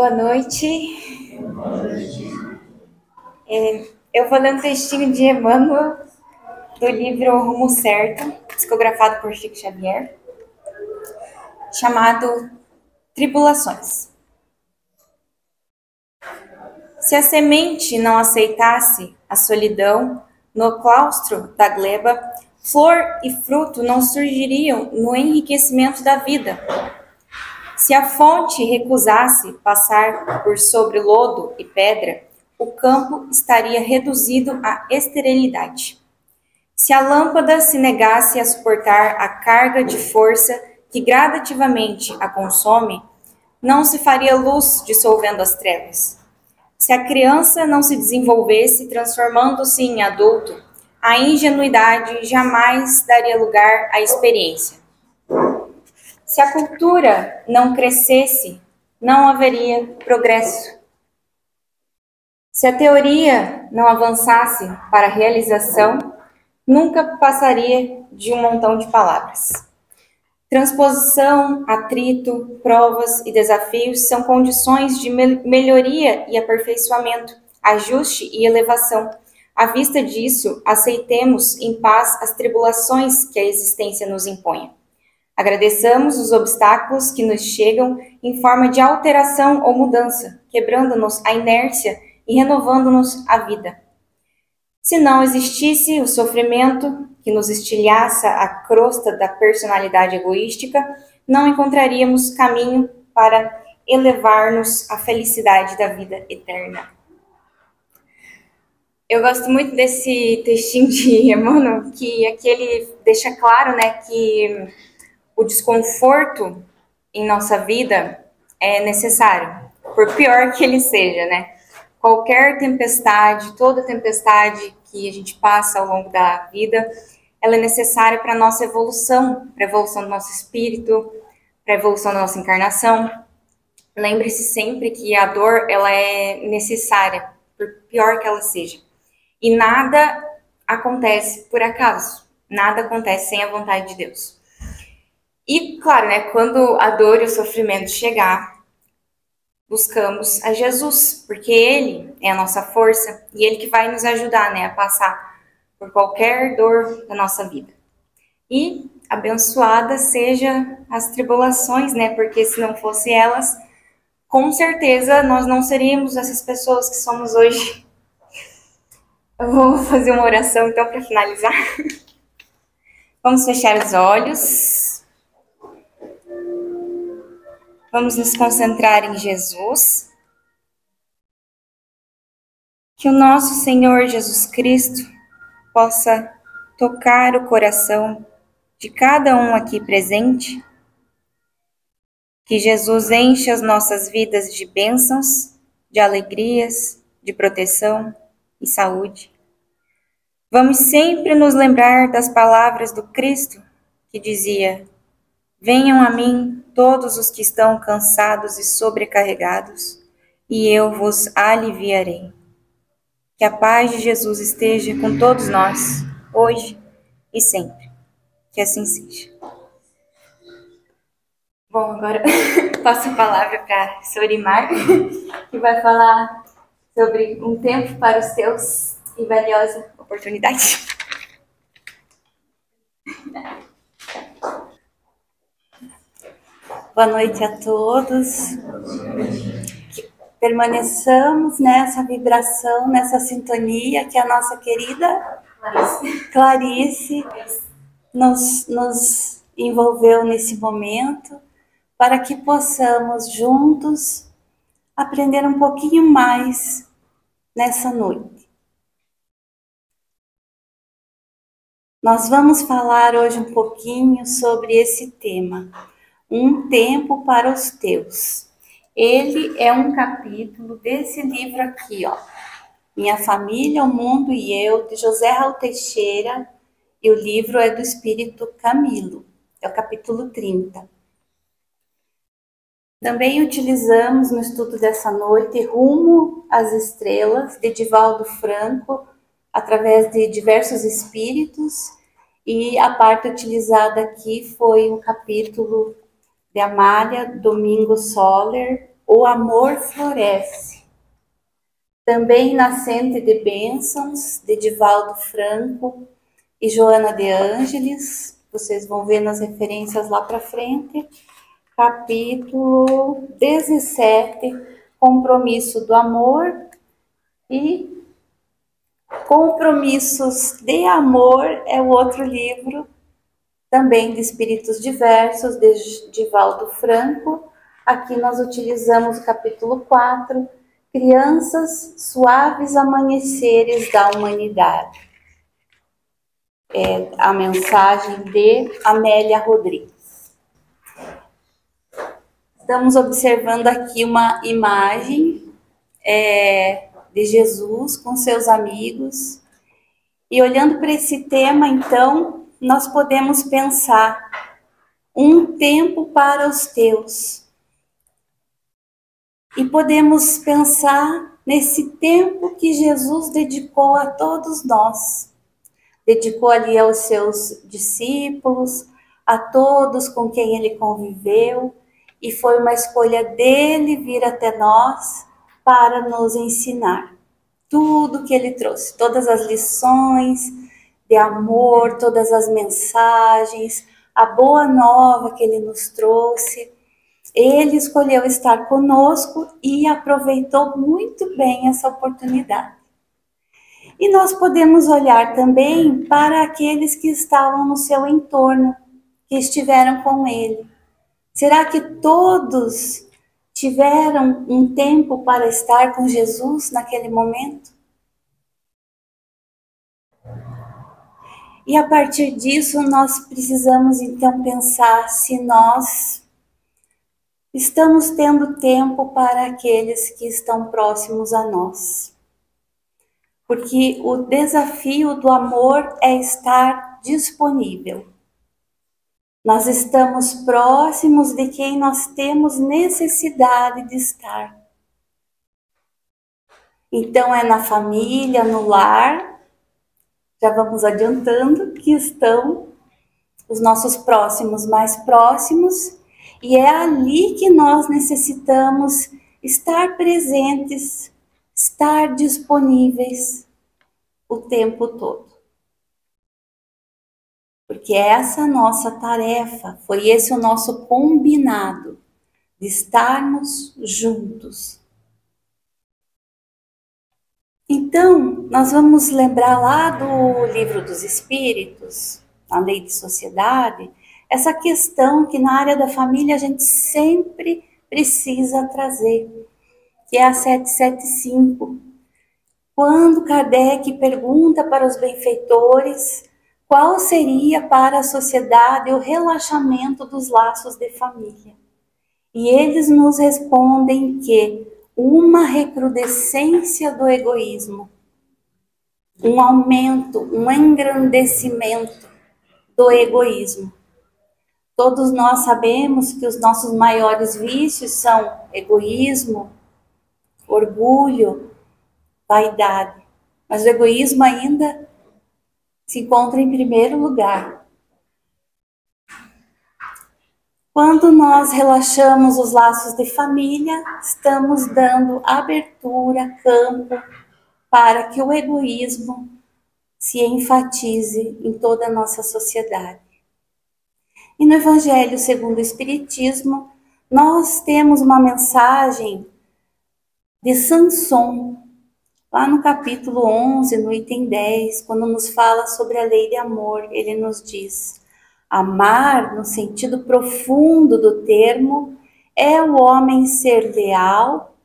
Boa noite. Eu vou ler um textinho de Emmanuel, do livro O Rumo Certo, psicografado por Chico Xavier, chamado Tribulações. Se a semente não aceitasse a solidão no claustro da gleba, flor e fruto não surgiriam no enriquecimento da vida. Se a fonte recusasse passar por sobre lodo e pedra, o campo estaria reduzido à esterilidade. Se a lâmpada se negasse a suportar a carga de força que gradativamente a consome, não se faria luz dissolvendo as trevas. Se a criança não se desenvolvesse transformando-se em adulto, a ingenuidade jamais daria lugar à experiência. Se a cultura não crescesse, não haveria progresso. Se a teoria não avançasse para a realização, nunca passaria de um montão de palavras. Transposição, atrito, provas e desafios são condições de melhoria e aperfeiçoamento, ajuste e elevação. À vista disso, aceitemos em paz as tribulações que a existência nos impõe. Agradeçamos os obstáculos que nos chegam em forma de alteração ou mudança, quebrando-nos a inércia e renovando-nos a vida. Se não existisse o sofrimento que nos estilhaça a crosta da personalidade egoística, não encontraríamos caminho para elevar-nos à felicidade da vida eterna. Eu gosto muito desse textinho de Emmanuel, que aqui ele deixa claro, que o desconforto em nossa vida é necessário, por pior que ele seja, Qualquer tempestade, toda tempestade que a gente passa ao longo da vida, ela é necessária para a nossa evolução, para a evolução do nosso espírito, para a evolução da nossa encarnação. Lembre-se sempre que a dor, ela é necessária, por pior que ela seja. E nada acontece por acaso, nada acontece sem a vontade de Deus. E, claro, quando a dor e o sofrimento chegar, buscamos a Jesus, porque Ele é a nossa força e Ele que vai nos ajudar, a passar por qualquer dor da nossa vida. E abençoadas sejam as tribulações, porque se não fossem elas, com certeza nós não seríamos essas pessoas que somos hoje. Eu vou fazer uma oração então para finalizar. Vamos fechar os olhos. Vamos nos concentrar em Jesus. Que o nosso Senhor Jesus Cristo possa tocar o coração de cada um aqui presente. Que Jesus enche as nossas vidas de bênçãos, de alegrias, de proteção e saúde. Vamos sempre nos lembrar das palavras do Cristo que dizia: venham a mim todos os que estão cansados e sobrecarregados, e eu vos aliviarei. Que a paz de Jesus esteja com todos nós, hoje e sempre. Que assim seja. Bom, agora passo a palavra para a Sorimar, que vai falar sobre um tempo para os teus e valiosa oportunidade. Boa noite a todos. Que permaneçamos nessa vibração, nessa sintonia que a nossa querida Clarice nos envolveu nesse momento, para que possamos juntos aprender um pouquinho mais nessa noite. Nós vamos falar hoje um pouquinho sobre esse tema. Um tempo para os teus. Ele é um capítulo desse livro aqui, Minha Família, o Mundo e Eu, de José Raul Teixeira, e o livro é do Espírito Camilo, é o capítulo 30. Também utilizamos no estudo dessa noite Rumo às Estrelas, de Divaldo Franco, através de diversos espíritos, e a parte utilizada aqui foi um capítulo de Amália Domingo Soller, O amor floresce. Também Nascente de Bênçãos, de Divaldo Franco e Joana de Ângeles. Vocês vão ver nas referências lá para frente. Capítulo 17, Compromisso do Amor e Compromissos de Amor é o outro livro, também de Espíritos Diversos, de Divaldo Franco. Aqui nós utilizamos o capítulo 4, Crianças, Suaves Amanheceres da Humanidade. É a mensagem de Amélia Rodrigues. Estamos observando aqui uma imagem de Jesus com seus amigos. E olhando para esse tema, então, nós podemos pensar um tempo para os teus. E podemos pensar nesse tempo que Jesus dedicou a todos nós. Dedicou ali aos seus discípulos, a todos com quem ele conviveu. E foi uma escolha dele vir até nós para nos ensinar tudo que ele trouxe, todas as lições de amor, todas as mensagens, a boa nova que ele nos trouxe. Ele escolheu estar conosco e aproveitou muito bem essa oportunidade. E nós podemos olhar também para aqueles que estavam no seu entorno, que estiveram com ele. Será que todos tiveram um tempo para estar com Jesus naquele momento? E a partir disso, nós precisamos então pensar se nós estamos tendo tempo para aqueles que estão próximos a nós. Porque o desafio do amor é estar disponível. Nós estamos próximos de quem nós temos necessidade de estar. Então é na família, no lar, já vamos adiantando que estão os nossos próximos mais próximos, e é ali que nós necessitamos estar presentes, estar disponíveis o tempo todo. Porque essa nossa tarefa, foi esse o nosso combinado, de estarmos juntos. Então, nós vamos lembrar lá do Livro dos Espíritos, a Lei de Sociedade, essa questão que na área da família a gente sempre precisa trazer, que é a 775. Quando Kardec pergunta para os benfeitores qual seria para a sociedade o relaxamento dos laços de família. E eles nos respondem que uma recrudescência do egoísmo, um aumento, um engrandecimento do egoísmo. Todos nós sabemos que os nossos maiores vícios são egoísmo, orgulho, vaidade. Mas o egoísmo ainda se encontra em primeiro lugar. Quando nós relaxamos os laços de família, estamos dando abertura, campo, para que o egoísmo se enfatize em toda a nossa sociedade. E no Evangelho segundo o Espiritismo, nós temos uma mensagem de Samson, lá no capítulo 11, no item 10, quando nos fala sobre a lei de amor, ele nos diz: amar, no sentido profundo do termo, é o homem ser leal,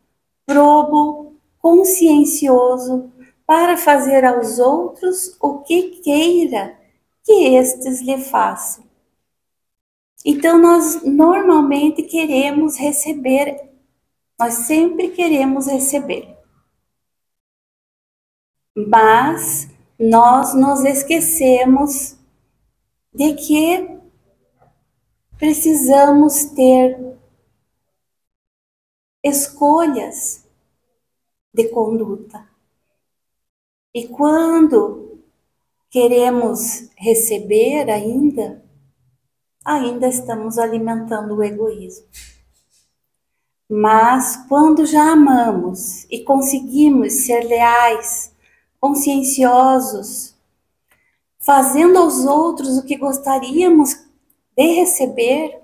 probo, consciencioso, para fazer aos outros o que queira que estes lhe façam. Então, nós normalmente queremos receber, nós sempre queremos receber. Mas nós nos esquecemos de que precisamos ter escolhas de conduta. E quando queremos receber ainda estamos alimentando o egoísmo. Mas quando já amamos e conseguimos ser leais, conscienciosos, fazendo aos outros o que gostaríamos de receber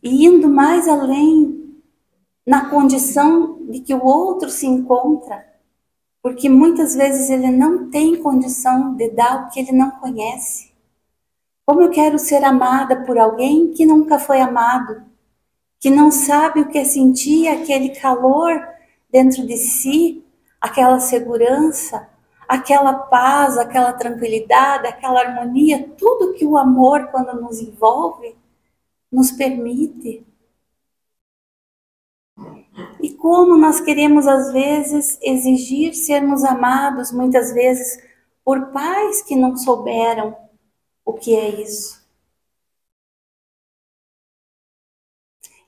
e indo mais além na condição de que o outro se encontra, porque muitas vezes ele não tem condição de dar o que ele não conhece. Como eu quero ser amada por alguém que nunca foi amado, que não sabe o que é sentir aquele calor dentro de si, aquela segurança, aquela paz, aquela tranquilidade, aquela harmonia, tudo que o amor, quando nos envolve, nos permite. E como nós queremos, às vezes, exigir sermos amados, muitas vezes, por pais que não souberam o que é isso.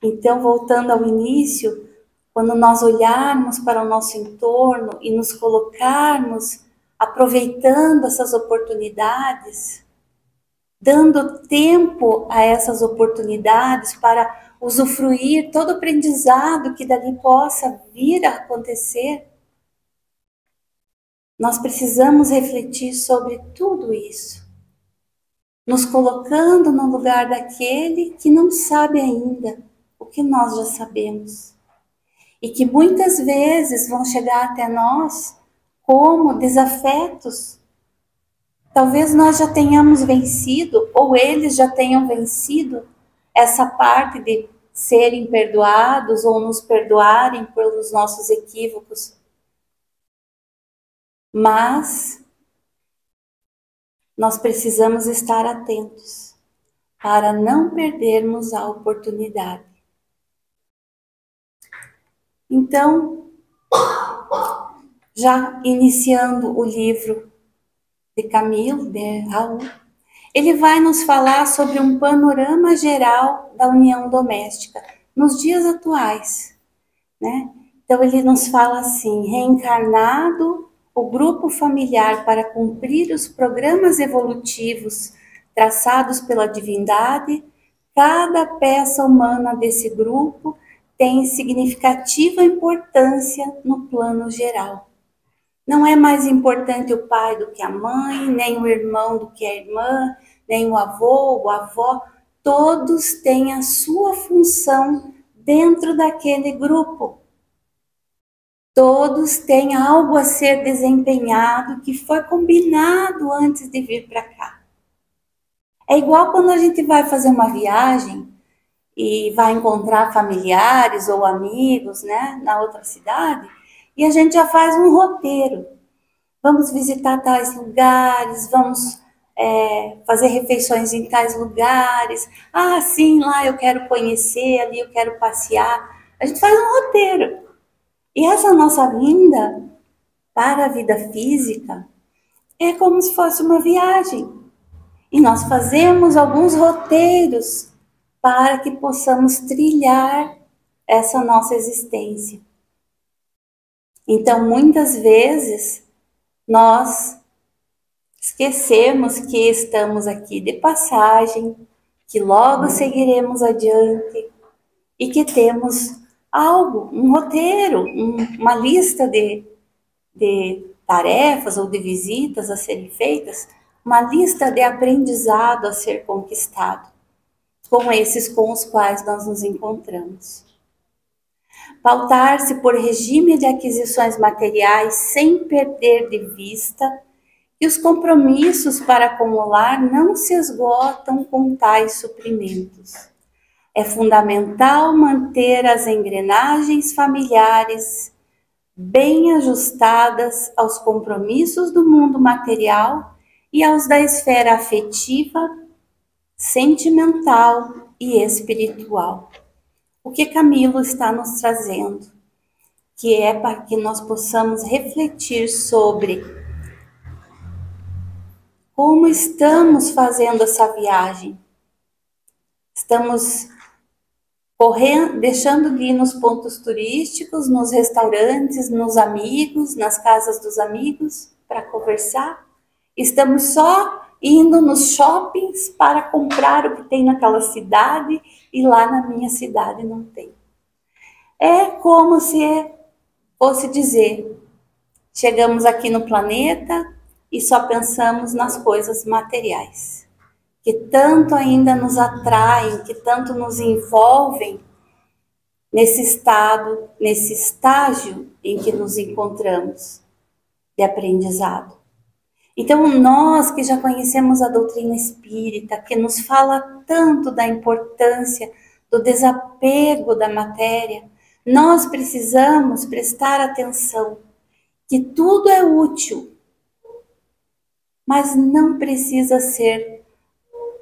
Então, voltando ao início, quando nós olharmos para o nosso entorno e nos colocarmos aproveitando essas oportunidades, dando tempo a essas oportunidades para usufruir todo o aprendizado que dali possa vir a acontecer, nós precisamos refletir sobre tudo isso, nos colocando no lugar daquele que não sabe ainda o que nós já sabemos. E que muitas vezes vão chegar até nós como desafetos. Talvez nós já tenhamos vencido, ou eles já tenham vencido, essa parte de serem perdoados ou nos perdoarem pelos nossos equívocos. Mas nós precisamos estar atentos para não perdermos a oportunidade. Então, já iniciando o livro de Camilo, de Raul, ele vai nos falar sobre um panorama geral da união doméstica nos dias atuais, né? Então ele nos fala assim: reencarnado o grupo familiar para cumprir os programas evolutivos traçados pela divindade, cada peça humana desse grupo tem significativa importância no plano geral. Não é mais importante o pai do que a mãe, nem o irmão do que a irmã, nem o avô ou a avó. Todos têm a sua função dentro daquele grupo. Todos têm algo a ser desempenhado que foi combinado antes de vir para cá. É igual quando a gente vai fazer uma viagem e vai encontrar familiares ou amigos, né, na outra cidade, e a gente já faz um roteiro. Vamos visitar tais lugares, vamos fazer refeições em tais lugares. Ah, sim, lá eu quero conhecer, ali eu quero passear. A gente faz um roteiro. E essa nossa vinda para a vida física é como se fosse uma viagem. E nós fazemos alguns roteiros para que possamos trilhar essa nossa existência. Então, muitas vezes, nós esquecemos que estamos aqui de passagem, que logo seguiremos adiante e que temos algo, um roteiro, uma lista de tarefas ou de visitas a serem feitas, uma lista de aprendizado a ser conquistado, como esses com os quais nós nos encontramos. Pautar-se por regime de aquisições materiais sem perder de vista que os compromissos para acumular não se esgotam com tais suprimentos. É fundamental manter as engrenagens familiares bem ajustadas aos compromissos do mundo material e aos da esfera afetiva, sentimental e espiritual. O que Camilo está nos trazendo, que é para que nós possamos refletir sobre como estamos fazendo essa viagem. Estamos correndo, deixando de ir nos pontos turísticos, nos restaurantes, nos amigos, nas casas dos amigos para conversar. Estamos só indo nos shoppings para comprar o que tem naquela cidade e lá na minha cidade não tem. É como se fosse dizer, chegamos aqui no planeta e só pensamos nas coisas materiais, que tanto ainda nos atraem, que tanto nos envolvem nesse estado, nesse estágio em que nos encontramos de aprendizado. Então, nós que já conhecemos a doutrina espírita, que nos fala tanto da importância do desapego da matéria, nós precisamos prestar atenção que tudo é útil, mas não precisa ser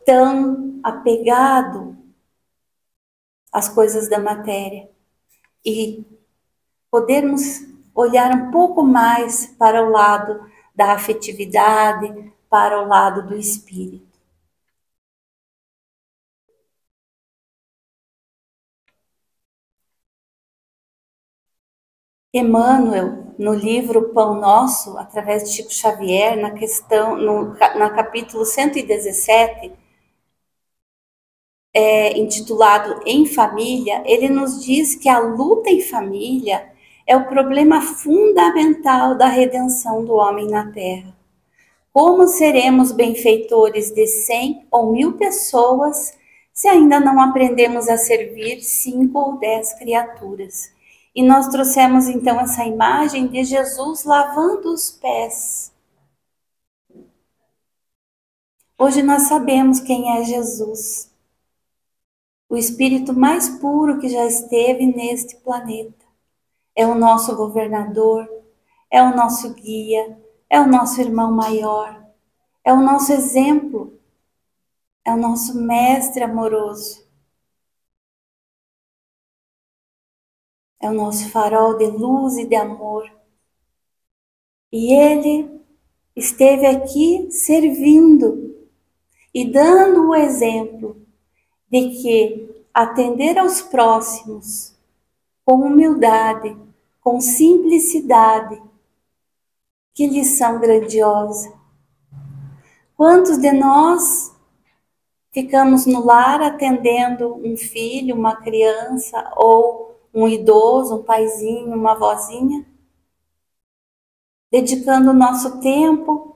tão apegado às coisas da matéria e podermos olhar um pouco mais para o lado da afetividade, para o lado do espírito. Emmanuel, no livro Pão Nosso, através de Chico Xavier, no capítulo 117, intitulado Em Família, ele nos diz que a luta em família é o problema fundamental da redenção do homem na Terra. Como seremos benfeitores de 100 ou 1000 pessoas se ainda não aprendemos a servir 5 ou 10 criaturas? E nós trouxemos então essa imagem de Jesus lavando os pés. Hoje nós sabemos quem é Jesus, o espírito mais puro que já esteve neste planeta. É o nosso governador, é o nosso guia, é o nosso irmão maior, é o nosso exemplo, é o nosso mestre amoroso. É o nosso farol de luz e de amor. E ele esteve aqui servindo e dando o exemplo de que atender aos próximos com humildade, com simplicidade, que lição grandiosa. Quantos de nós ficamos no lar atendendo um filho, uma criança ou um idoso, um paizinho, uma vozinha, dedicando o nosso tempo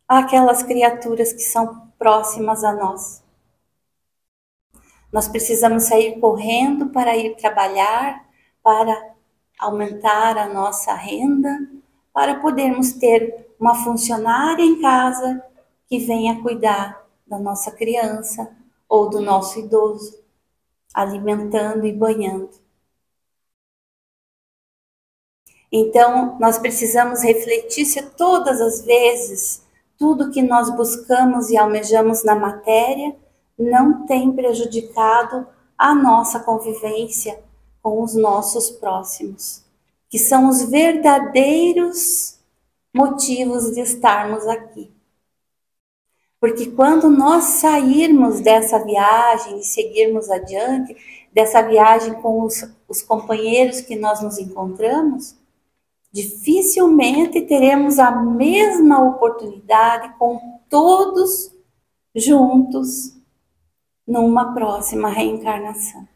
àquelas criaturas que são próximas a nós. Nós precisamos sair correndo para ir trabalhar, para aumentar a nossa renda, para podermos ter uma funcionária em casa que venha cuidar da nossa criança ou do nosso idoso, alimentando e banhando. Então, nós precisamos refletir se todas as vezes tudo que nós buscamos e almejamos na matéria não tem prejudicado a nossa convivência com os nossos próximos, que são os verdadeiros motivos de estarmos aqui. Porque quando nós sairmos dessa viagem e seguirmos adiante, dessa viagem com os companheiros que nós nos encontramos, dificilmente teremos a mesma oportunidade com todos juntos numa próxima reencarnação.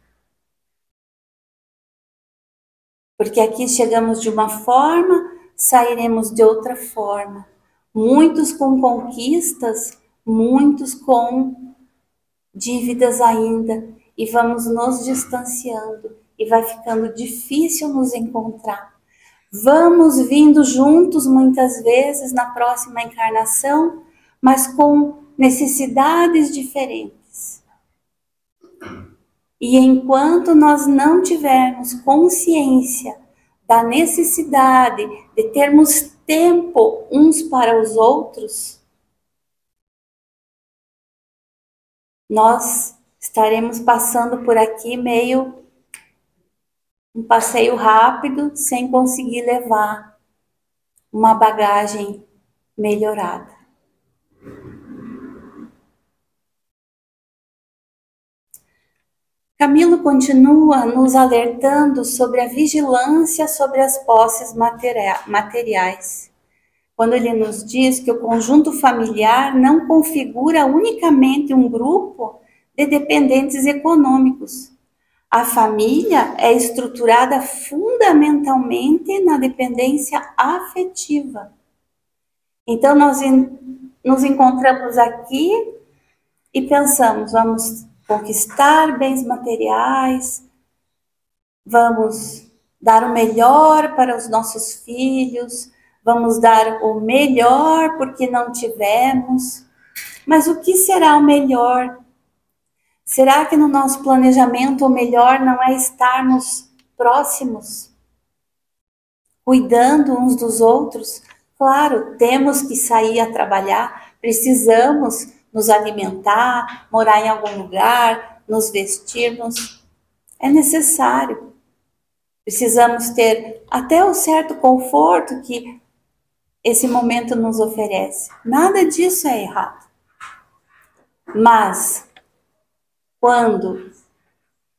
Porque aqui chegamos de uma forma, sairemos de outra forma. Muitos com conquistas, muitos com dívidas ainda. E vamos nos distanciando. E vai ficando difícil nos encontrar. Vamos vindo juntos muitas vezes na próxima encarnação, mas com necessidades diferentes. E enquanto nós não tivermos consciência da necessidade de termos tempo uns para os outros, nós estaremos passando por aqui meio um passeio rápido, sem conseguir levar uma bagagem melhorada. Camilo continua nos alertando sobre a vigilância sobre as posses materiais, quando ele nos diz que o conjunto familiar não configura unicamente um grupo de dependentes econômicos. A família é estruturada fundamentalmente na dependência afetiva. Então, nós nos encontramos aqui e pensamos, vamos conquistar bens materiais, vamos dar o melhor para os nossos filhos, vamos dar o melhor porque não tivemos. Mas o que será o melhor? Será que no nosso planejamento o melhor não é estarmos próximos, cuidando uns dos outros? Claro, temos que sair a trabalhar, precisamos nos alimentar, morar em algum lugar, nos vestirmos. É necessário. Precisamos ter até o certo conforto que esse momento nos oferece. Nada disso é errado. Mas quando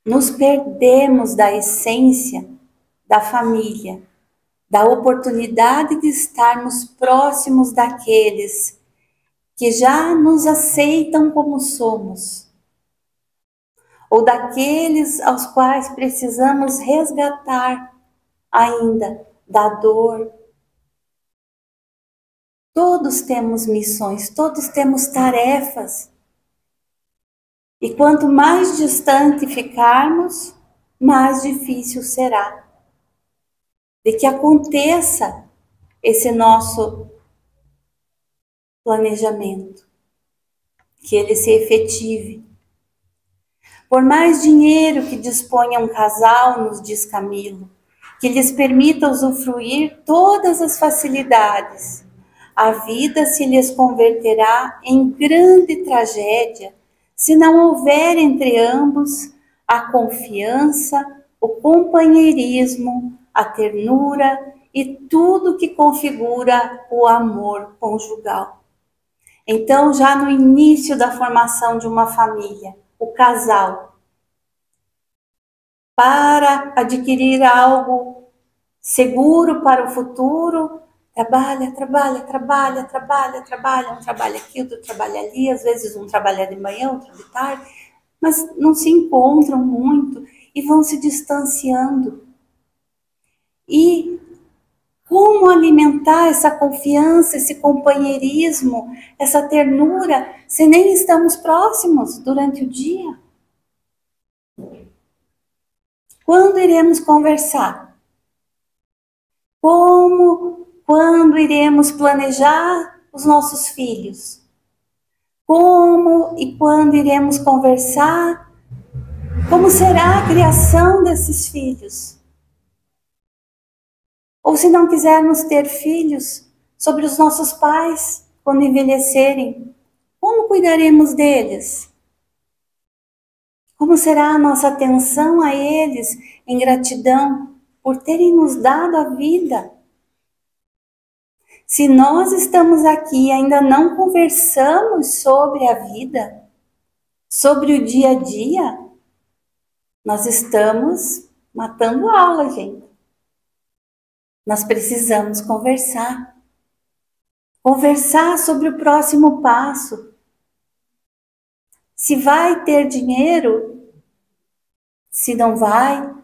nos perdemos da essência da família, da oportunidade de estarmos próximos daqueles que já nos aceitam como somos, ou daqueles aos quais precisamos resgatar ainda da dor. Todos temos missões, todos temos tarefas. E quanto mais distante ficarmos, mais difícil será de que aconteça esse nosso planejamento, que ele se efetive. Por mais dinheiro que disponha um casal, nos diz Camilo, que lhes permita usufruir todas as facilidades, a vida se lhes converterá em grande tragédia se não houver entre ambos a confiança, o companheirismo, a ternura e tudo que configura o amor conjugal. Então, já no início da formação de uma família, o casal, para adquirir algo seguro para o futuro, trabalha, um trabalha aqui, outro trabalha ali, às vezes um trabalha de manhã, outro de tarde, mas não se encontram muito e vão se distanciando. E como alimentar essa confiança, esse companheirismo, essa ternura, se nem estamos próximos durante o dia? Quando iremos conversar? Quando iremos planejar os nossos filhos? Como e quando iremos conversar? Como será a criação desses filhos? Ou se não quisermos ter filhos, sobre os nossos pais, quando envelhecerem, como cuidaremos deles? Como será a nossa atenção a eles em gratidão por terem nos dado a vida? Se nós estamos aqui e ainda não conversamos sobre a vida, sobre o dia a dia, nós estamos matando aula, gente. Nós precisamos conversar. Conversar sobre o próximo passo. Se vai ter dinheiro, se não vai,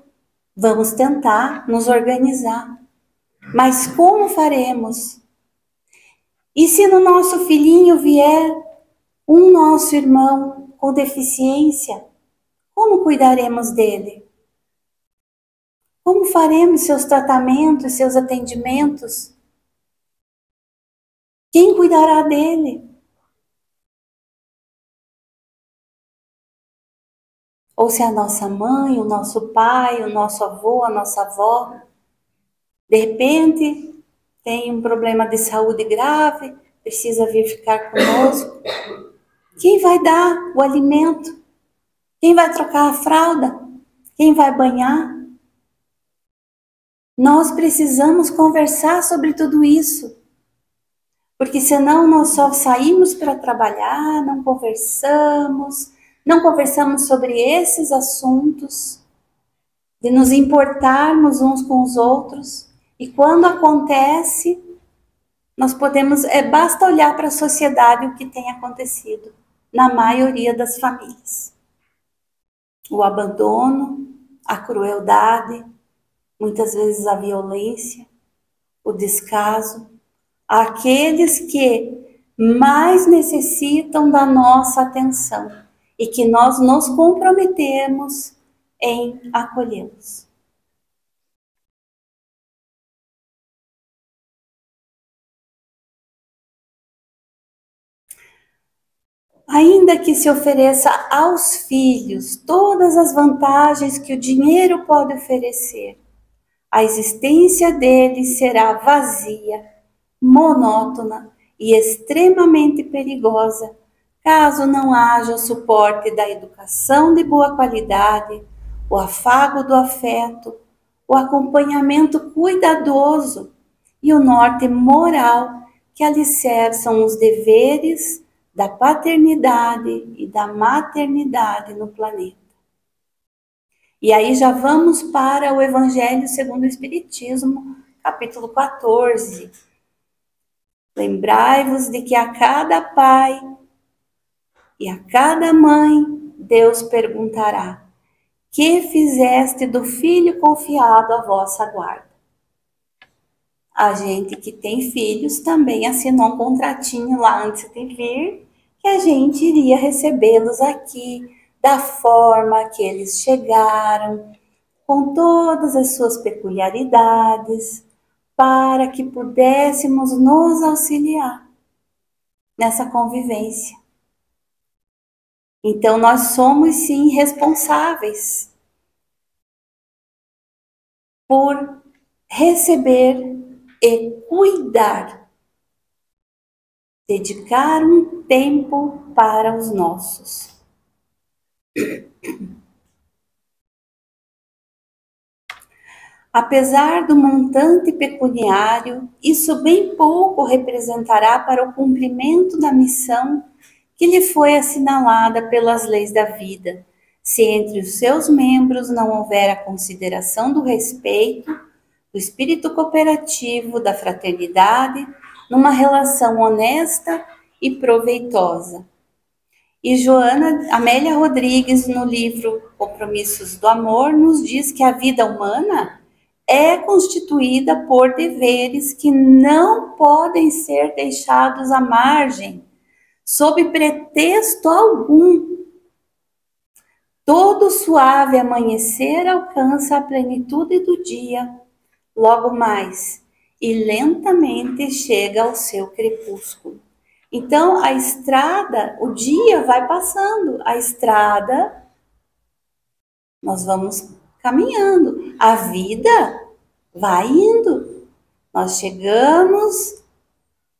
vamos tentar nos organizar. Mas como faremos? E se no nosso filhinho vier um nosso irmão com deficiência, como cuidaremos dele? Como faremos seus tratamentos, seus atendimentos? Quem cuidará dele? Ou se a nossa mãe, o nosso pai, o nosso avô, a nossa avó, de repente tem um problema de saúde grave, precisa vir ficar conosco. Quem vai dar o alimento? Quem vai trocar a fralda? Quem vai banhar? Nós precisamos conversar sobre tudo isso. Porque senão nós só saímos para trabalhar, não conversamos sobre esses assuntos, de nos importarmos uns com os outros. E quando acontece, nós podemos, basta olhar para a sociedade o que tem acontecido na maioria das famílias. o abandono, a crueldade, muitas vezes a violência, o descaso, àqueles que mais necessitam da nossa atenção e que nós nos comprometemos em acolhê-los. Ainda que se ofereça aos filhos todas as vantagens que o dinheiro pode oferecer, a existência deles será vazia, monótona e extremamente perigosa, caso não haja o suporte da educação de boa qualidade, o afago do afeto, o acompanhamento cuidadoso e o norte moral que alicerçam os deveres da paternidade e da maternidade no planeta. E aí já vamos para o Evangelho segundo o Espiritismo, capítulo 14. Lembrai-vos de que a cada pai e a cada mãe Deus perguntará: que fizeste do filho confiado à vossa guarda? A gente que tem filhos também assinou um contratinho lá antes de vir, que a gente iria recebê-los aqui da forma que eles chegaram, com todas as suas peculiaridades, para que pudéssemos nos auxiliar nessa convivência. Então, nós somos sim responsáveis por receber e cuidar, dedicar um tempo para os nossos. Apesar do montante pecuniário, isso bem pouco representará para o cumprimento da missão que lhe foi assinalada pelas leis da vida, se entre os seus membros não houver a consideração do respeito, do espírito cooperativo, da fraternidade, numa relação honesta e proveitosa. E Joana Amélia Rodrigues, no livro Compromissos do Amor, nos diz que a vida humana é constituída por deveres que não podem ser deixados à margem, sob pretexto algum. Todo suave amanhecer alcança a plenitude do dia, logo mais, e lentamente chega ao seu crepúsculo. Então, a estrada, o dia vai passando, a estrada, nós vamos caminhando, a vida vai indo. Nós chegamos,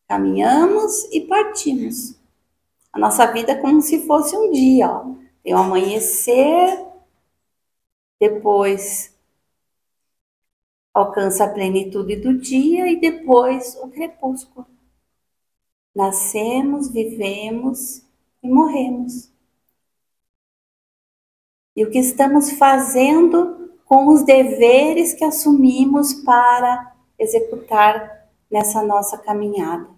caminhamos e partimos. A nossa vida é como se fosse um dia, ó. Tem o amanhecer, depois alcança a plenitude do dia e depois o crepúsculo. Nascemos, vivemos e morremos. E o que estamos fazendo com os deveres que assumimos para executar nessa nossa caminhada?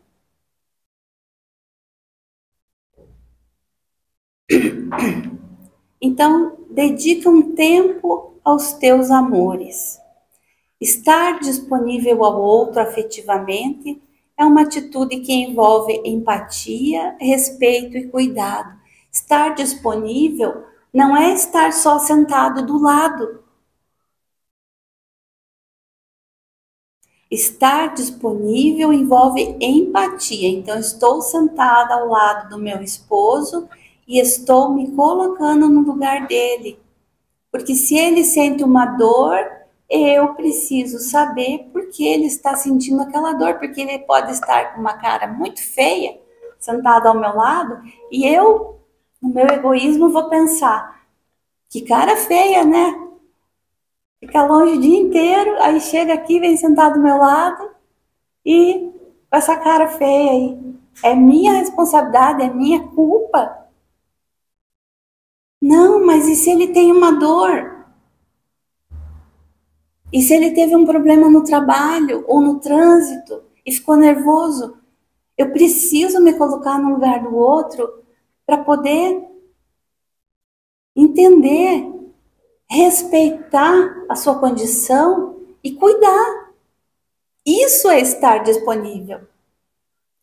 Então, dedica um tempo aos teus amores. Estar disponível ao outro afetivamente é uma atitude que envolve empatia, respeito e cuidado. Estar disponível não é estar só sentado do lado. Estar disponível envolve empatia. Então, estou sentada ao lado do meu esposo e estou me colocando no lugar dele. Porque se ele sente uma dor, eu preciso saber por que ele está sentindo aquela dor, porque ele pode estar com uma cara muito feia, sentado ao meu lado, e eu, no meu egoísmo, vou pensar, que cara feia, né? Fica longe o dia inteiro, aí chega aqui, vem sentado do meu lado, e com essa cara feia aí. É minha responsabilidade, é minha culpa. Não, mas e se ele tem uma dor? E se ele teve um problema no trabalho ou no trânsito e ficou nervoso? Eu preciso me colocar no lugar do outro para poder entender respeitar a sua condição e cuidar. Isso é estar disponível.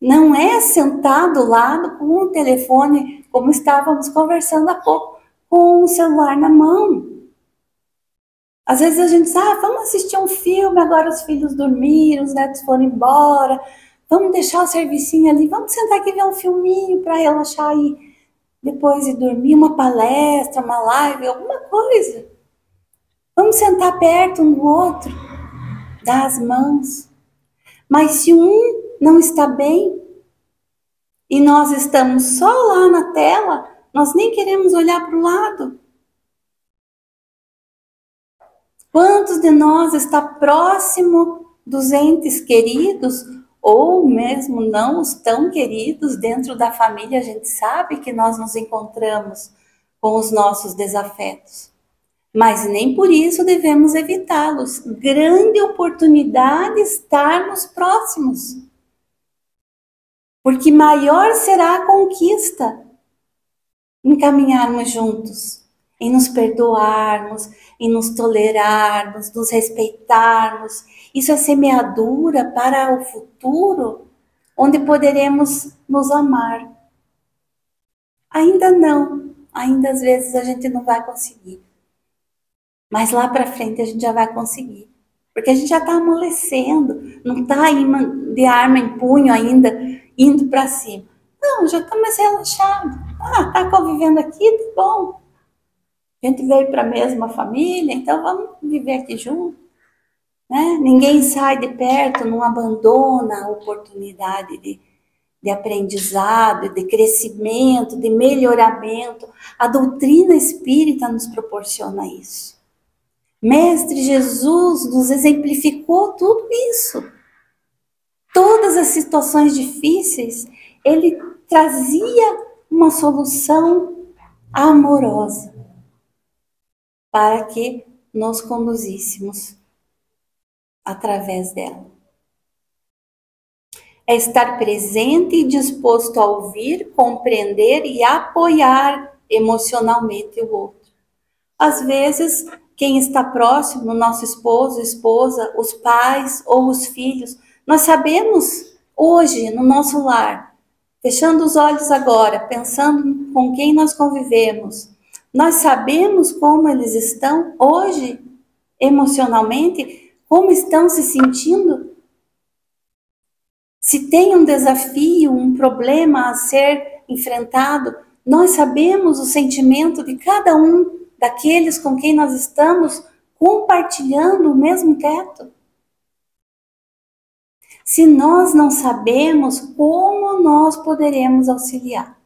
Não é sentar do lado com o telefone, como estávamos conversando há pouco, com o celular na mão. Às vezes a gente diz, vamos assistir um filme, agora os filhos dormiram, os netos foram embora, vamos deixar o servicinho ali, vamos sentar aqui e ver um filminho para relaxar e depois ir dormir, uma palestra, uma live, alguma coisa. Vamos sentar perto um do outro, dar as mãos. Mas se um não está bem e nós estamos só lá na tela, nós nem queremos olhar para o lado. Quantos de nós está próximo dos entes queridos ou mesmo não os tão queridos dentro da família? A gente sabe que nós nos encontramos com os nossos desafetos, mas nem por isso devemos evitá-los. Grande oportunidade estarmos próximos, porque maior será a conquista em caminharmos juntos, em nos perdoarmos, em nos tolerarmos, nos respeitarmos. Isso é semeadura para o futuro, onde poderemos nos amar. Ainda não, ainda às vezes a gente não vai conseguir. Mas lá para frente a gente já vai conseguir. Porque a gente já está amolecendo, não está de arma em punho ainda, indo para cima. Não, já está mais relaxado. Está convivendo aqui, tá bom. A gente veio para a mesma família, então vamos viver aqui junto. Né? Ninguém sai de perto, não abandona a oportunidade de aprendizado, de crescimento, de melhoramento. A doutrina espírita nos proporciona isso. Mestre Jesus nos exemplificou tudo isso. Todas as situações difíceis, ele trazia uma solução amorosa para que nos conduzíssemos através dela. É estar presente e disposto a ouvir, compreender e apoiar emocionalmente o outro. Às vezes, quem está próximo, nosso esposo, esposa, os pais ou os filhos, nós sabemos hoje no nosso lar, fechando os olhos agora, pensando com quem nós convivemos, nós sabemos como eles estão hoje, emocionalmente, como estão se sentindo. Se tem um desafio, um problema a ser enfrentado, nós sabemos o sentimento de cada um daqueles com quem nós estamos compartilhando o mesmo teto. Se nós não sabemos, como nós poderemos auxiliar?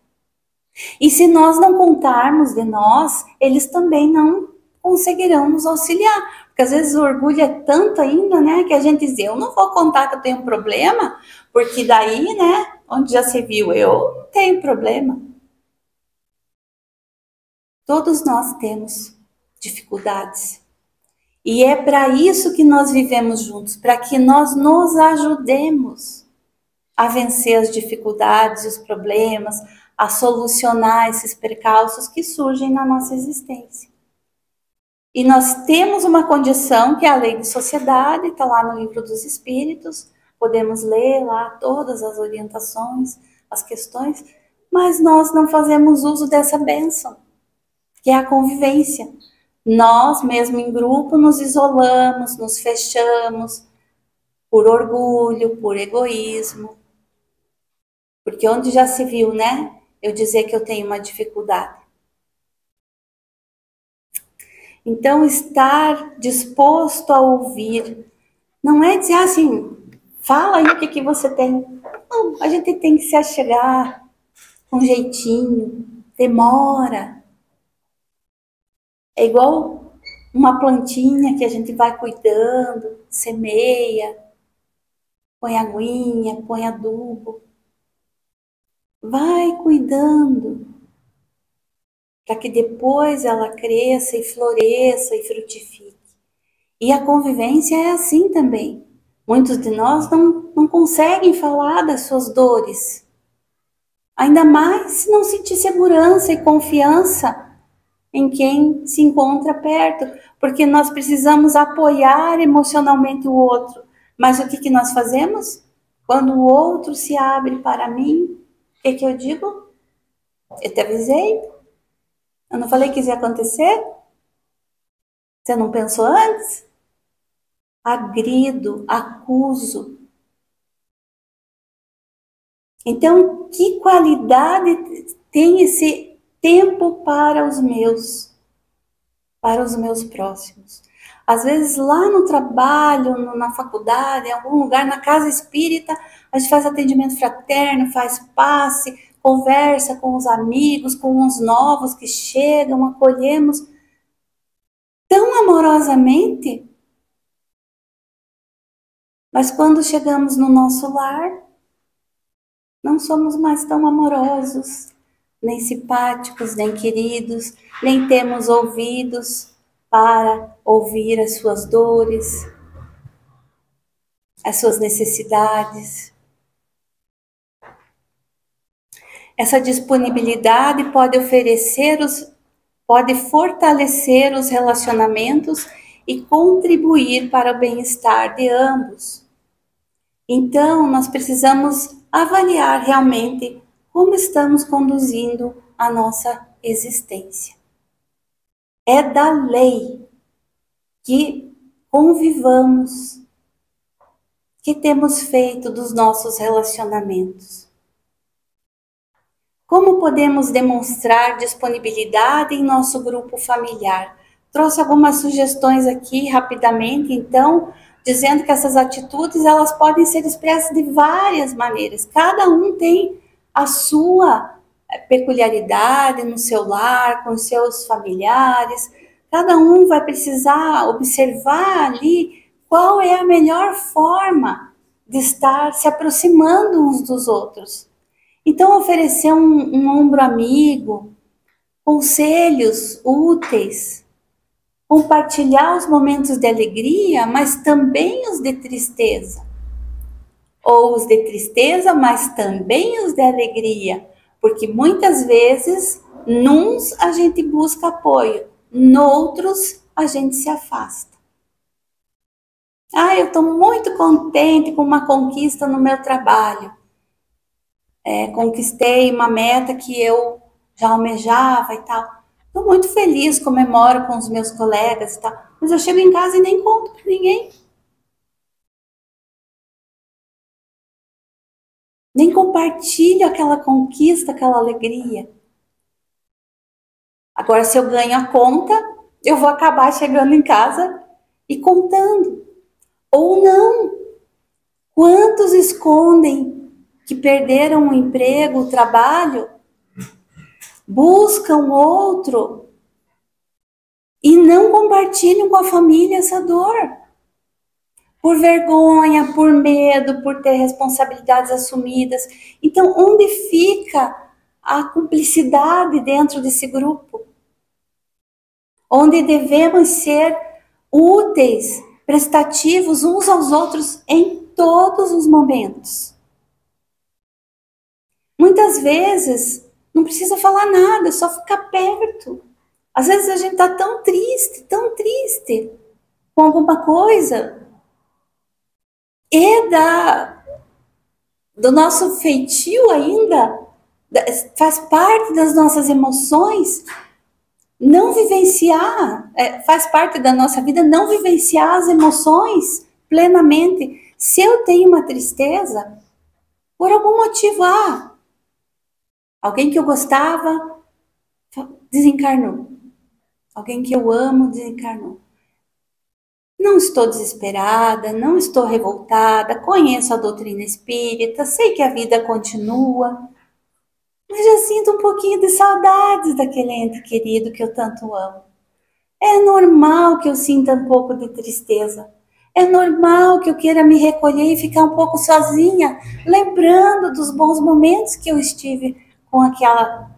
E se nós não contarmos de nós, eles também não conseguirão nos auxiliar. Porque às vezes o orgulho é tanto ainda, né, que a gente diz, eu não vou contar que eu tenho um problema, porque daí, né, onde já se viu, eu não tenho problema. Todos nós temos dificuldades. E é para isso que nós vivemos juntos, para que nós nos ajudemos a vencer as dificuldades, os problemas, a solucionar esses percalços que surgem na nossa existência. E nós temos uma condição que é a lei de sociedade, está lá no Livro dos Espíritos, podemos ler lá todas as orientações, as questões, mas nós não fazemos uso dessa bênção, que é a convivência. Nós, mesmo em grupo, nos isolamos, nos fechamos, por orgulho, por egoísmo. Porque onde já se viu, né? Eu dizer que eu tenho uma dificuldade. Então, estar disposto a ouvir, não é dizer assim, fala aí o que você tem. Não, a gente tem que se achegar com jeitinho, demora. É igual uma plantinha que a gente vai cuidando, semeia, põe aguinha, põe adubo. Vai cuidando, para que depois ela cresça e floresça e frutifique. E a convivência é assim também. Muitos de nós não conseguem falar das suas dores. Ainda mais se não sentir segurança e confiança em quem se encontra perto, porque nós precisamos apoiar emocionalmente o outro. Mas o que nós fazemos? Quando o outro se abre para mim, o que eu digo? Eu te avisei? Eu não falei que isso ia acontecer? Você não pensou antes? Agrido, acuso. Então, que qualidade tem esse tempo para os meus próximos? Às vezes lá no trabalho, na faculdade, em algum lugar, na casa espírita, a gente faz atendimento fraterno, faz passe, conversa com os amigos, com os novos que chegam, acolhemos tão amorosamente. Mas quando chegamos no nosso lar, não somos mais tão amorosos, nem simpáticos, nem queridos, nem temos ouvidos para ouvir as suas dores, as suas necessidades. Essa disponibilidade pode fortalecer os relacionamentos e contribuir para o bem-estar de ambos. Então, nós precisamos avaliar realmente como estamos conduzindo a nossa existência. É da lei que convivamos, que temos feito dos nossos relacionamentos. Como podemos demonstrar disponibilidade em nosso grupo familiar? Trouxe algumas sugestões aqui rapidamente, então, dizendo que essas atitudes elas podem ser expressas de várias maneiras. Cada um tem a sua peculiaridade no seu lar, com os seus familiares. Cada um vai precisar observar ali qual é a melhor forma de estar se aproximando uns dos outros. Então, oferecer um ombro amigo, conselhos úteis, compartilhar os momentos de alegria, mas também os de tristeza. Ou os de tristeza, mas também os de alegria. Porque muitas vezes, nuns a gente busca apoio, noutros a gente se afasta. Eu estou muito contente com uma conquista no meu trabalho. Conquistei uma meta que eu já almejava e tal. Estou muito feliz, comemoro com os meus colegas e tal. Mas eu chego em casa e nem conto para ninguém. Nem compartilho aquela conquista, aquela alegria. Agora, se eu ganho a conta, eu vou acabar chegando em casa e contando. Ou não. Quantos escondem que perderam o emprego, o trabalho, buscam outro e não compartilham com a família essa dor. Por vergonha, por medo, por ter responsabilidades assumidas. Então, onde fica a cumplicidade dentro desse grupo? Onde devemos ser úteis, prestativos uns aos outros em todos os momentos. Muitas vezes, não precisa falar nada, só ficar perto. Às vezes a gente está tão triste com alguma coisa. E do nosso feitio ainda, faz parte das nossas emoções, não vivenciar, faz parte da nossa vida não vivenciar as emoções plenamente. Se eu tenho uma tristeza, por algum motivo, alguém que eu gostava desencarnou. Alguém que eu amo desencarnou. Não estou desesperada, não estou revoltada, conheço a doutrina espírita, sei que a vida continua, mas já sinto um pouquinho de saudades daquele ente querido que eu tanto amo. É normal que eu sinta um pouco de tristeza. É normal que eu queira me recolher e ficar um pouco sozinha, lembrando dos bons momentos que eu estive com aquela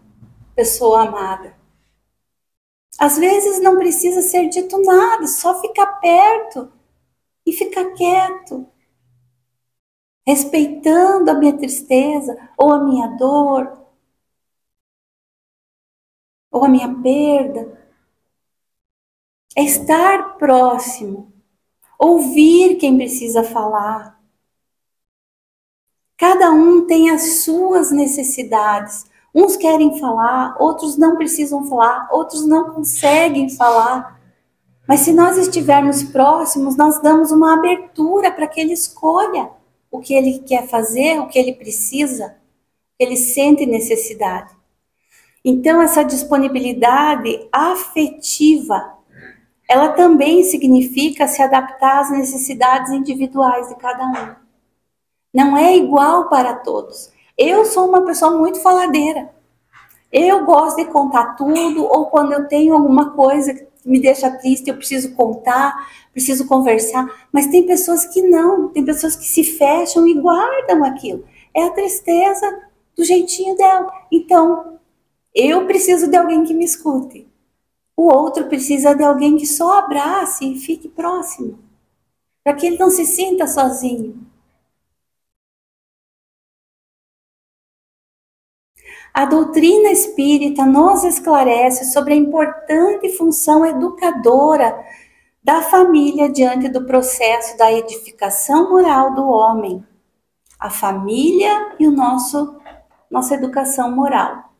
pessoa amada. Às vezes não precisa ser dito nada, só ficar perto e ficar quieto, respeitando a minha tristeza, ou a minha dor, ou a minha perda. é estar próximo, ouvir quem precisa falar. Cada um tem as suas necessidades. Uns querem falar, outros não precisam falar, outros não conseguem falar. Mas se nós estivermos próximos, nós damos uma abertura para que ele escolha o que ele quer fazer, o que ele precisa, o que ele sente necessidade. Então, essa disponibilidade afetiva, ela também significa se adaptar às necessidades individuais de cada um. Não é igual para todos. Eu sou uma pessoa muito faladeira. Eu gosto de contar tudo, ou quando eu tenho alguma coisa que me deixa triste, eu preciso contar, preciso conversar. Mas tem pessoas que não, tem pessoas que se fecham e guardam aquilo. É a tristeza do jeitinho dela. Então, eu preciso de alguém que me escute. O outro precisa de alguém que só abrace e fique próximo, para que ele não se sinta sozinho. A doutrina espírita nos esclarece sobre a importante função educadora da família diante do processo da edificação moral do homem. A família e nossa educação moral.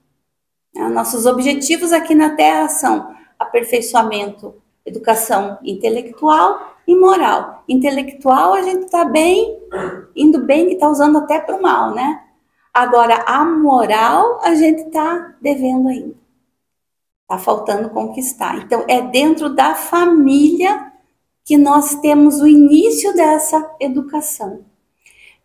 Nossos objetivos aqui na Terra são aperfeiçoamento, educação intelectual e moral. Intelectual a gente está bem, indo bem, que está usando até para o mal, né? Agora, a moral a gente está devendo ainda. Está faltando conquistar. Então, é dentro da família que nós temos o início dessa educação.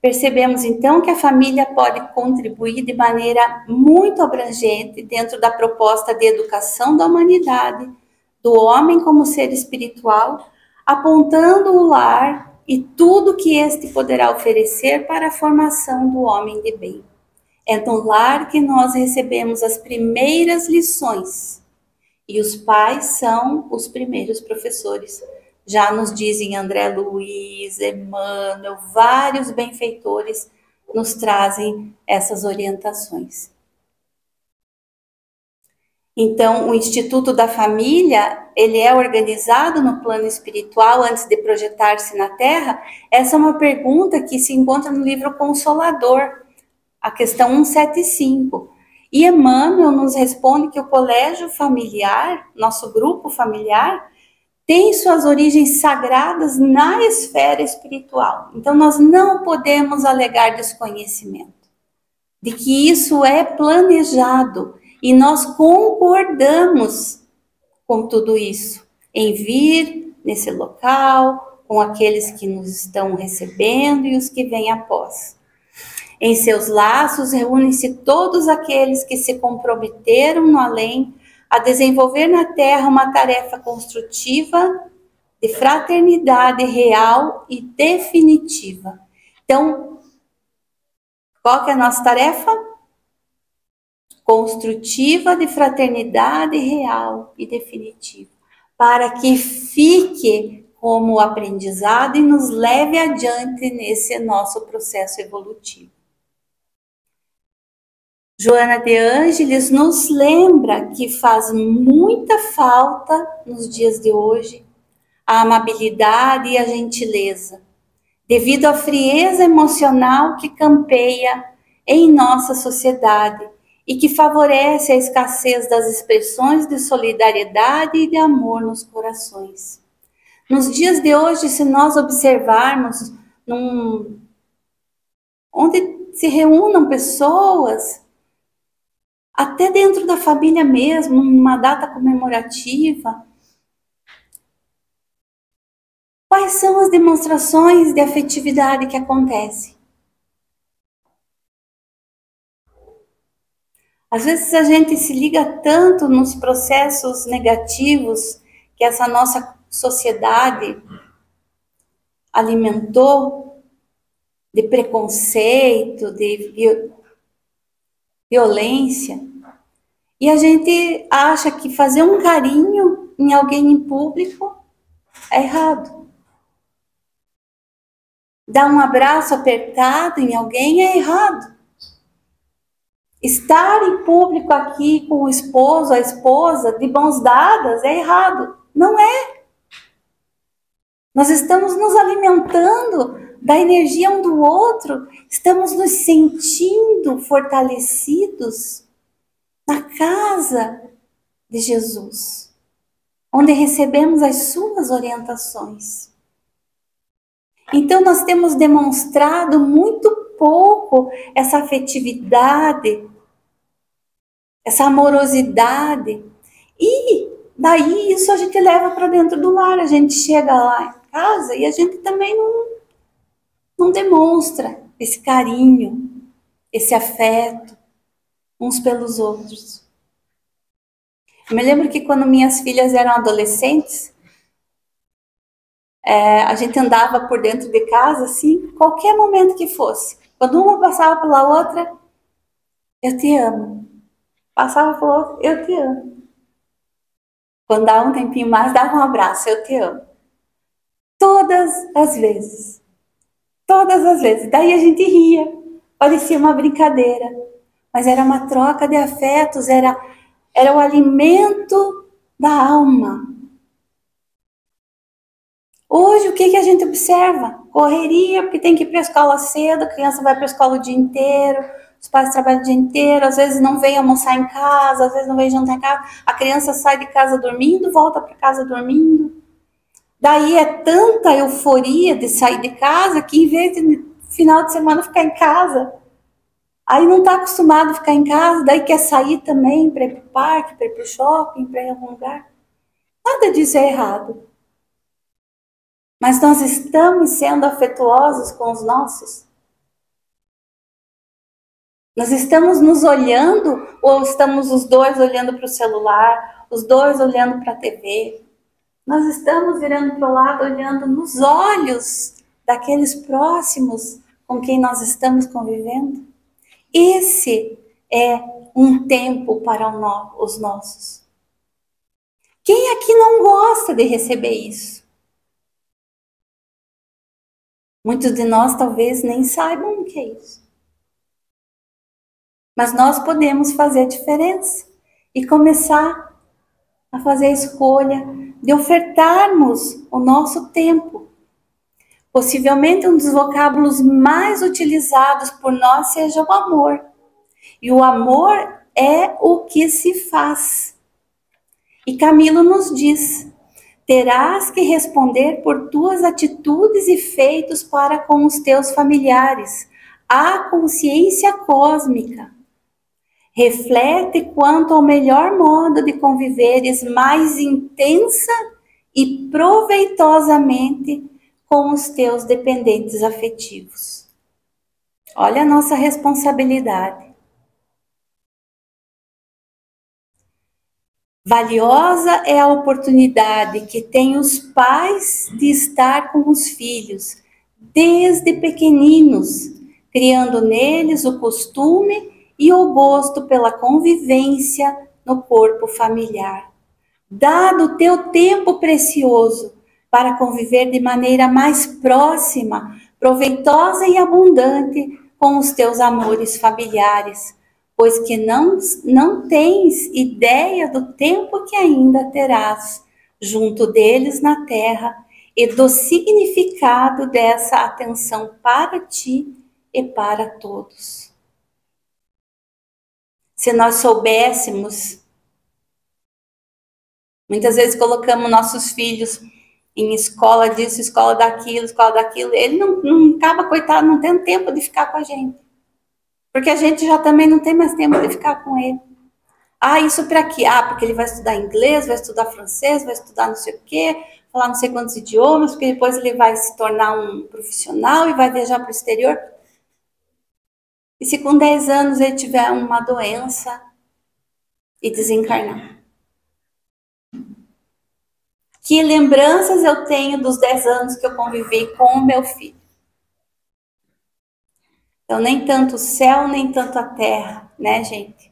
Percebemos, então, que a família pode contribuir de maneira muito abrangente dentro da proposta de educação da humanidade, do homem como ser espiritual, apontando o lar e tudo que este poderá oferecer para a formação do homem de bem. É no lar que nós recebemos as primeiras lições e os pais são os primeiros professores. Já nos dizem André Luiz, Emmanuel, vários benfeitores nos trazem essas orientações. Então, o Instituto da Família, ele é organizado no plano espiritual antes de projetar-se na Terra? Essa é uma pergunta que se encontra no livro Consolador, a questão 175. E Emmanuel nos responde que o colégio familiar, nosso grupo familiar, tem suas origens sagradas na esfera espiritual. Então, nós não podemos alegar desconhecimento de que isso é planejado e nós concordamos com tudo isso, em vir nesse local, com aqueles que nos estão recebendo e os que vêm após. Em seus laços reúnem-se todos aqueles que se comprometeram no além a desenvolver na Terra uma tarefa construtiva de fraternidade real e definitiva. Então, qual que é a nossa tarefa? Construtiva de fraternidade real e definitiva, para que fique como aprendizado e nos leve adiante nesse nosso processo evolutivo. Joana de Ângeles nos lembra que faz muita falta nos dias de hoje a amabilidade e a gentileza, devido à frieza emocional que campeia em nossa sociedade e que favorece a escassez das expressões de solidariedade e de amor nos corações. Nos dias de hoje, se nós observarmos onde se reúnam pessoas, até dentro da família mesmo, numa data comemorativa, quais são as demonstrações de afetividade que acontecem? Às vezes a gente se liga tanto nos processos negativos que essa nossa sociedade alimentou, de preconceito, de violência, e a gente acha que fazer um carinho em alguém em público é errado. Dar um abraço apertado em alguém é errado. Estar em público aqui com o esposo, a esposa, de mãos dadas, é errado. Não é. Nós estamos nos alimentando da energia um do outro, estamos nos sentindo fortalecidos na casa de Jesus, onde recebemos as suas orientações. Então nós temos demonstrado muito pouco essa afetividade, essa amorosidade, e daí isso a gente leva para dentro do lar. A gente chega lá em casa e a gente também não demonstra esse carinho, esse afeto uns pelos outros. Eu me lembro que quando minhas filhas eram adolescentes, a gente andava por dentro de casa, assim, qualquer momento que fosse. Quando uma passava pela outra, eu te amo. Passava pela outra, eu te amo. Quando dava um tempinho mais, dava um abraço, eu te amo. Todas as vezes. Todas as vezes. Daí a gente ria. Parecia uma brincadeira. Mas era uma troca de afetos, era o alimento da alma. Hoje, o que a gente observa? Correria, porque tem que ir para a escola cedo, a criança vai para a escola o dia inteiro, os pais trabalham o dia inteiro, às vezes não vem almoçar em casa, às vezes não vem jantar em casa, a criança sai de casa dormindo, volta para casa dormindo. Daí é tanta euforia de sair de casa que em vez de final de semana ficar em casa, aí não está acostumado a ficar em casa, daí quer sair também para ir para o parque, para ir para o shopping, para ir em algum lugar. Nada disso é errado. Mas nós estamos sendo afetuosos com os nossos? Nós estamos nos olhando ou estamos os dois olhando para o celular, os dois olhando para a TV? Nós estamos virando para o lado, olhando nos olhos daqueles próximos com quem nós estamos convivendo? Esse é um tempo para os nossos. Quem aqui não gosta de receber isso? Muitos de nós talvez nem saibam o que é isso. Mas nós podemos fazer a diferença e começar a fazer a escolha de ofertarmos o nosso tempo. Possivelmente um dos vocábulos mais utilizados por nós seja o amor. E o amor é o que se faz. E Camilo nos diz: terás que responder por tuas atitudes e feitos para com os teus familiares. A consciência cósmica reflete quanto ao melhor modo de conviveres mais intensa e proveitosamente com os teus dependentes afetivos. Olha a nossa responsabilidade. Valiosa é a oportunidade que têm os pais de estar com os filhos, desde pequeninos, criando neles o costume e o gosto pela convivência no corpo familiar. Dado o teu tempo precioso para conviver de maneira mais próxima, proveitosa e abundante com os teus amores familiares, pois que não tens ideia do tempo que ainda terás junto deles na terra e do significado dessa atenção para ti e para todos. Se nós soubéssemos, muitas vezes colocamos nossos filhos em escola disso, escola daquilo, ele não acaba, coitado, não tem tempo de ficar com a gente. Porque a gente já também não tem mais tempo de ficar com ele. Ah, isso para quê? Ah, porque ele vai estudar inglês, vai estudar francês, vai estudar não sei o quê, falar não sei quantos idiomas, porque depois ele vai se tornar um profissional e vai viajar para o exterior. E se com 10 anos ele tiver uma doença e desencarnar? Que lembranças eu tenho dos 10 anos que eu convivi com o meu filho? Então, nem tanto o céu, nem tanto a terra, né, gente?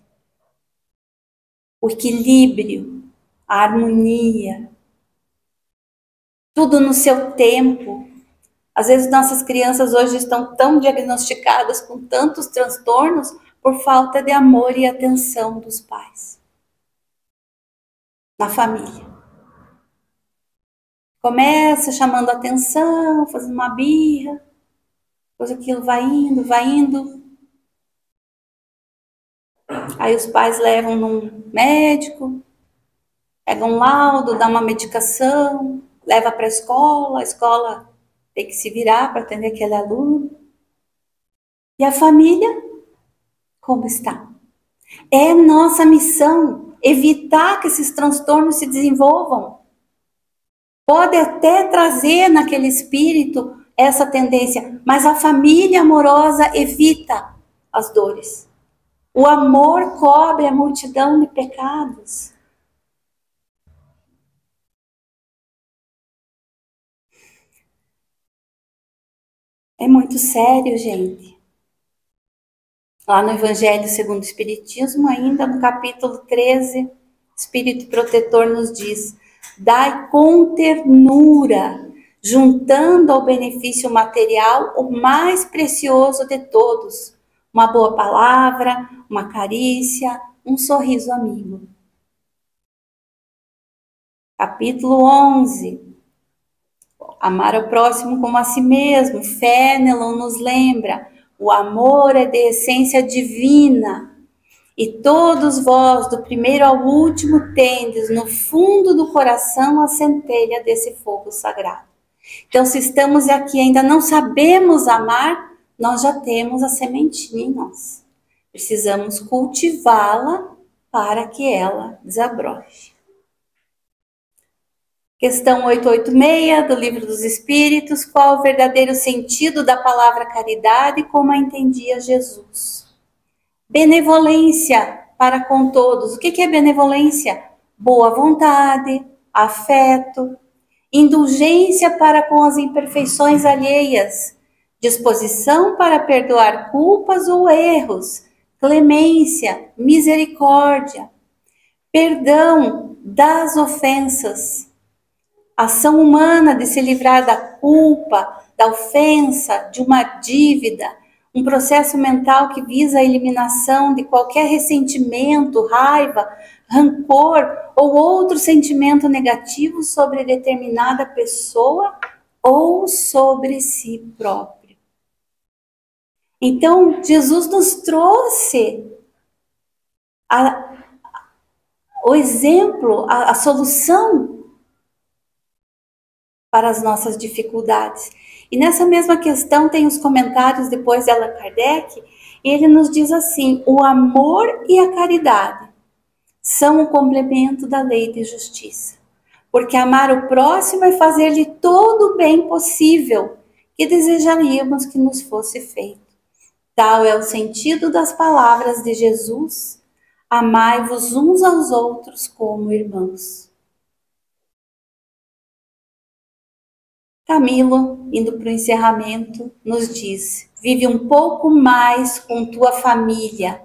O equilíbrio, a harmonia, tudo no seu tempo. Às vezes nossas crianças hoje estão tão diagnosticadas com tantos transtornos por falta de amor e atenção dos pais na família. Começa chamando atenção, fazendo uma birra, depois aquilo vai indo, vai indo. Aí os pais levam num médico, pegam um laudo, dá uma medicação, leva para a escola tem que se virar para atender aquele aluno. E a família, como está? É nossa missão evitar que esses transtornos se desenvolvam. Pode até trazer naquele espírito essa tendência, mas a família amorosa evita as dores. O amor cobre a multidão de pecados. É muito sério, gente. Lá no Evangelho segundo o Espiritismo, ainda no capítulo 13, Espírito Protetor nos diz: dai com ternura, juntando ao benefício material o mais precioso de todos, uma boa palavra, uma carícia, um sorriso amigo. Capítulo 11, amar ao próximo como a si mesmo. Fénelon nos lembra: o amor é de essência divina, e todos vós, do primeiro ao último, tendes no fundo do coração a centelha desse fogo sagrado. Então, se estamos aqui e ainda não sabemos amar, nós já temos a sementinha em nós. Precisamos cultivá-la para que ela desabroche. Questão 886 do Livro dos Espíritos: qual o verdadeiro sentido da palavra caridade como a entendia Jesus? Benevolência para com todos. O que é benevolência? Boa vontade, afeto, indulgência para com as imperfeições alheias, disposição para perdoar culpas ou erros, clemência, misericórdia, perdão das ofensas, ação humana de se livrar da culpa, da ofensa, de uma dívida, um processo mental que visa a eliminação de qualquer ressentimento, raiva, rancor ou outro sentimento negativo sobre determinada pessoa ou sobre si próprio. Então, Jesus nos trouxe o exemplo, a solução para as nossas dificuldades. E nessa mesma questão tem os comentários depois de Allan Kardec, e ele nos diz assim: o amor e a caridade são o complemento da lei de justiça, porque amar o próximo é fazer-lhe todo o bem possível que desejaríamos que nos fosse feito. Tal é o sentido das palavras de Jesus: amai-vos uns aos outros como irmãos. Camilo, indo para o encerramento, nos diz: vive um pouco mais com tua família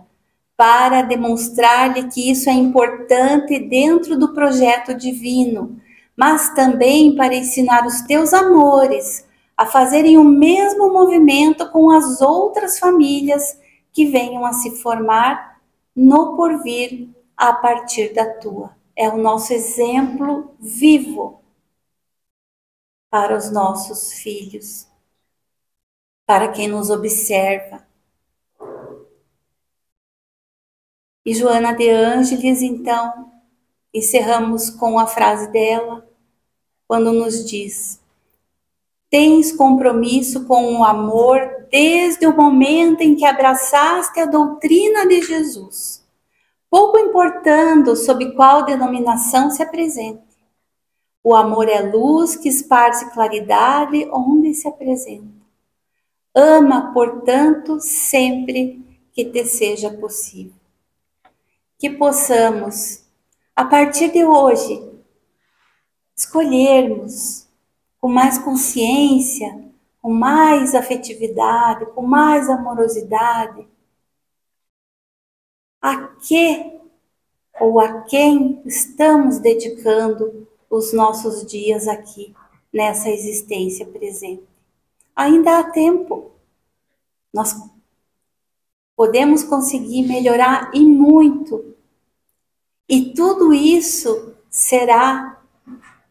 para demonstrar-lhe que isso é importante dentro do projeto divino, mas também para ensinar os teus amores a fazerem o mesmo movimento com as outras famílias que venham a se formar no porvir a partir da tua. É o nosso exemplo vivo para os nossos filhos, para quem nos observa. E Joana de Ângeles, então, encerramos com a frase dela, quando nos diz: tens compromisso com o amor desde o momento em que abraçaste a doutrina de Jesus, pouco importando sob qual denominação se apresente. O amor é luz que esparce claridade onde se apresenta. Ama, portanto, sempre que te seja possível. Que possamos, a partir de hoje, escolhermos com mais consciência, com mais afetividade, com mais amorosidade, a que ou a quem estamos dedicando os nossos dias aqui, nessa existência presente. Ainda há tempo. Nós podemos conseguir melhorar e muito. E tudo isso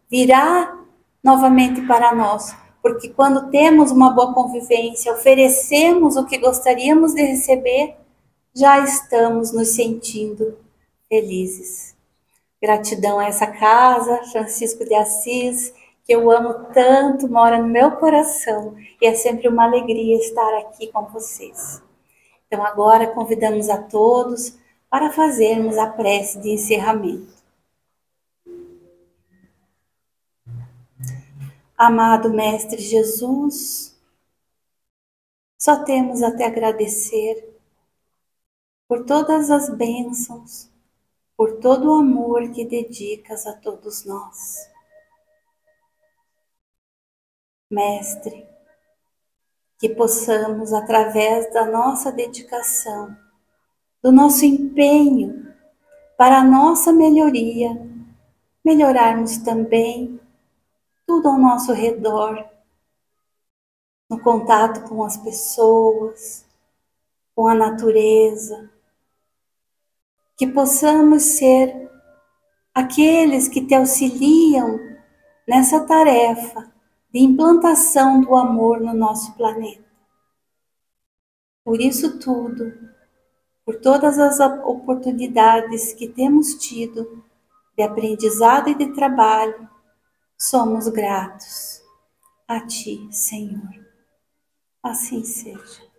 virá novamente para nós, porque quando temos uma boa convivência, oferecemos o que gostaríamos de receber, já estamos nos sentindo felizes. Gratidão a essa casa, Francisco de Assis, que eu amo tanto, mora no meu coração, e é sempre uma alegria estar aqui com vocês. Então agora convidamos a todos para fazermos a prece de encerramento. Amado Mestre Jesus, só temos a te agradecer por todas as bênçãos, por todo o amor que dedicas a todos nós. Mestre, que possamos, através da nossa dedicação, do nosso empenho para a nossa melhoria, melhorarmos também tudo ao nosso redor, no contato com as pessoas, com a natureza, que possamos ser aqueles que te auxiliam nessa tarefa de implantação do amor no nosso planeta. Por isso tudo, por todas as oportunidades que temos tido de aprendizado e de trabalho, somos gratos a Ti, Senhor. Assim seja.